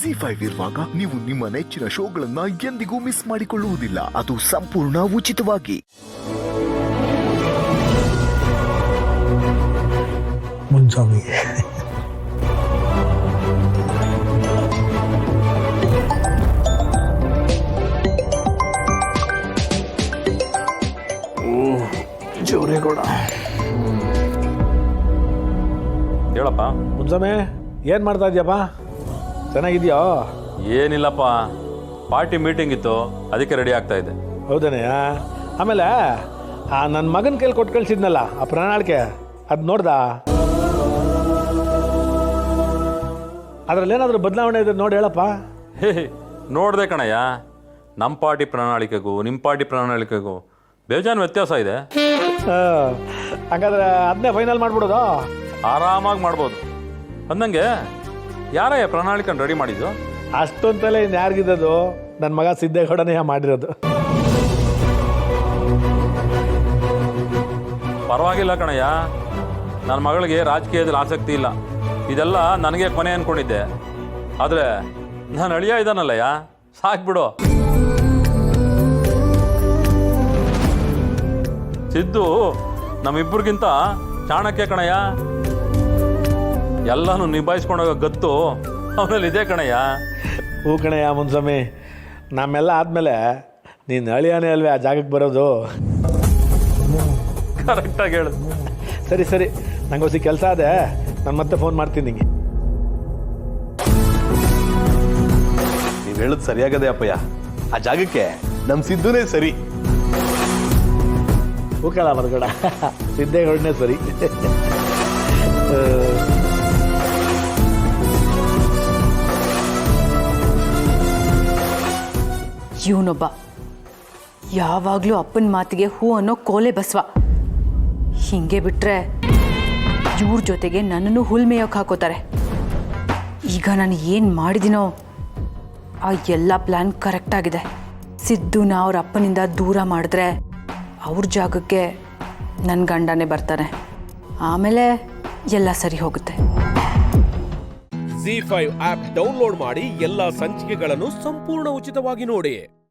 ZEE5 ಇರುವಾಗ ನೀವು ನಿಮ್ಮ ನೆಚ್ಚಿನ ಶೋಗಳನ್ನ ಎಂದಿಗೂ ಮಿಸ್ ಮಾಡಿಕೊಳ್ಳುವುದಿಲ್ಲ. ಅದು ಸಂಪೂರ್ಣ ಉಚಿತವಾಗಿ. ಮುನ್ಸ್ವಾಮಿ ಜೋರೇಗೌಡ ಹೇಳಪ್ಪ. ಮುನ್ಸ್ವಾಮಿ ಏನು ಮಾಡ್ತಾ ಇದೆಯಪ್ಪ? ಚೆನ್ನಾಗಿದೆಯೋ? ಏನಿಲ್ಲಪ್ಪ, ಪಾರ್ಟಿ ಮೀಟಿಂಗ್ ಇತ್ತು, ಅದಕ್ಕೆ ರೆಡಿ ಆಗ್ತಾ ಇದ್ದೆ. ಹೌದನೆಯ? ಆಮೇಲೆ ನನ್ನ ಮಗನ ಕೈಲಿ ಕೊಟ್ಟು ಕಳಿಸಿದ್ನಲ್ಲ ಆ ಪ್ರಣಾಳಿಕೆ, ಅದು ನೋಡ್ದಾ? ಅದರಲ್ಲೇನಾದರೂ ಬದಲಾವಣೆ ಇದೆ ನೋಡಿ ಹೇಳಪ್ಪ. ಹೇ ನೋಡಿದೆ ಕಣಯ್ಯ, ನಮ್ಮ ಪಾರ್ಟಿ ಪ್ರಣಾಳಿಕೆಗೂ ನಿಮ್ಮ ಪಾರ್ಟಿ ಪ್ರಣಾಳಿಕೆಗೂ ಬೇಜಾನ್ ವ್ಯತ್ಯಾಸ ಇದೆ. ಹಾಗಾದ್ರೆ ಅದನ್ನೇ ಫೈನಲ್ ಮಾಡ್ಬಿಡೋದು? ಆರಾಮಾಗಿ ಮಾಡ್ಬೋದು. ಅಂದಂಗೆ ಯಾರಯ್ಯ ಪ್ರಣಾಳಿಕೆ ರೆಡಿ ಮಾಡಿದ್ದು? ಅಷ್ಟೊಂತಲೇ ಇನ್ನು ಯಾರಿಗಿದ್ದದು? ನನ್ನ ಮಗ ಸಿದ್ದೇಗೌಡನೇ ಮಾಡಿರೋದು. ಪರವಾಗಿಲ್ಲ ಕಣಯ್ಯ, ನನ್ನ ಮಗಳಿಗೆ ರಾಜಕೀಯದಲ್ಲಿ ಆಸಕ್ತಿ ಇಲ್ಲ, ಇದೆಲ್ಲ ನನಗೆ ಕೊನೆ ಅಂದ್ಕೊಂಡಿದ್ದೆ. ಆದರೆ ನಾನು ಅಳಿಯ ಇದ್ದಾನಲ್ಲಯ್ಯ, ಸಾಕ್ಬಿಡು. ಸಿದ್ದು ನಮ್ಮಿಬ್ಬರಿಗಿಂತ ಚಾಣಕ್ಯ ಕಣಯ್ಯ, ಎಲ್ಲನೂ ನಿಭಾಯಿಸ್ಕೊಂಡೋಗೋ ಗತ್ತು ಅವನಲ್ಲಿ ಇದೆ ಕಣಯ್ಯ. ಹೂ ಕಣಯ್ಯ ಮುನ್ಸ್ವಾಮಿ, ನಮ್ಮೆಲ್ಲ ಆದಮೇಲೆ ನೀನು ಅಳಿಯಾನೇ ಅಲ್ವೇ ಆ ಜಾಗಕ್ಕೆ ಬರೋದು? ಕರೆಕ್ಟಾಗಿ ಹೇಳು. ಸರಿ ಸರಿ, ನಂಗೆ ಹೊಸ ಕೆಲಸ ಅದೇ, ನಾನು ಮತ್ತೆ ಫೋನ್ ಮಾಡ್ತೀನಿ ನಿಂಗೆ. ನೀವು ಹೇಳೋದು ಸರಿಯಾಗದೆ ಅಪ್ಪಯ್ಯ, ಆ ಜಾಗಕ್ಕೆ ನಮ್ಮ ಸಿದ್ದುನೇ ಸರಿ. ಹೂಕಳ ಮರ್ಗಡ, ಸಿದ್ದೇಗೌಡನೇ ಸರಿ. ಇವನೊಬ್ಬ ಯಾವಾಗಲೂ ಅಪ್ಪನ ಮಾತಿಗೆ ಹೂ ಅನ್ನೋ ಕೋಲೆ ಬಸವ. ಹಿಂಗೆ ಬಿಟ್ರೆ ಇವ್ರ ಜೊತೆಗೆ ನನ್ನನ್ನು ಹುಲ್ಮೇಯೋಕೆ ಹಾಕೋತಾರೆ. ಈಗ ನಾನು ಏನು ಮಾಡಿದಿನೋ ಆ ಎಲ್ಲ ಪ್ಲ್ಯಾನ್ ಕರೆಕ್ಟಾಗಿದೆ. ಸಿದ್ದುನ ಅವ್ರ ಅಪ್ಪನಿಂದ ದೂರ ಮಾಡಿದ್ರೆ ಅವ್ರ ಜಾಗಕ್ಕೆ ನನ್ನ ಗಂಡನೇ ಬರ್ತಾನೆ. ಆಮೇಲೆ ಎಲ್ಲ ಸರಿ ಹೋಗುತ್ತೆ. ZEE5 ಆಪ್ ಡೌನ್ಲೋಡ್ ಮಾಡಿ ಎಲ್ಲಾ ಸಂಚಿಕೆಗಳನ್ನು ಸಂಪೂರ್ಣ ಉಚಿತವಾಗಿ ನೋಡಿ.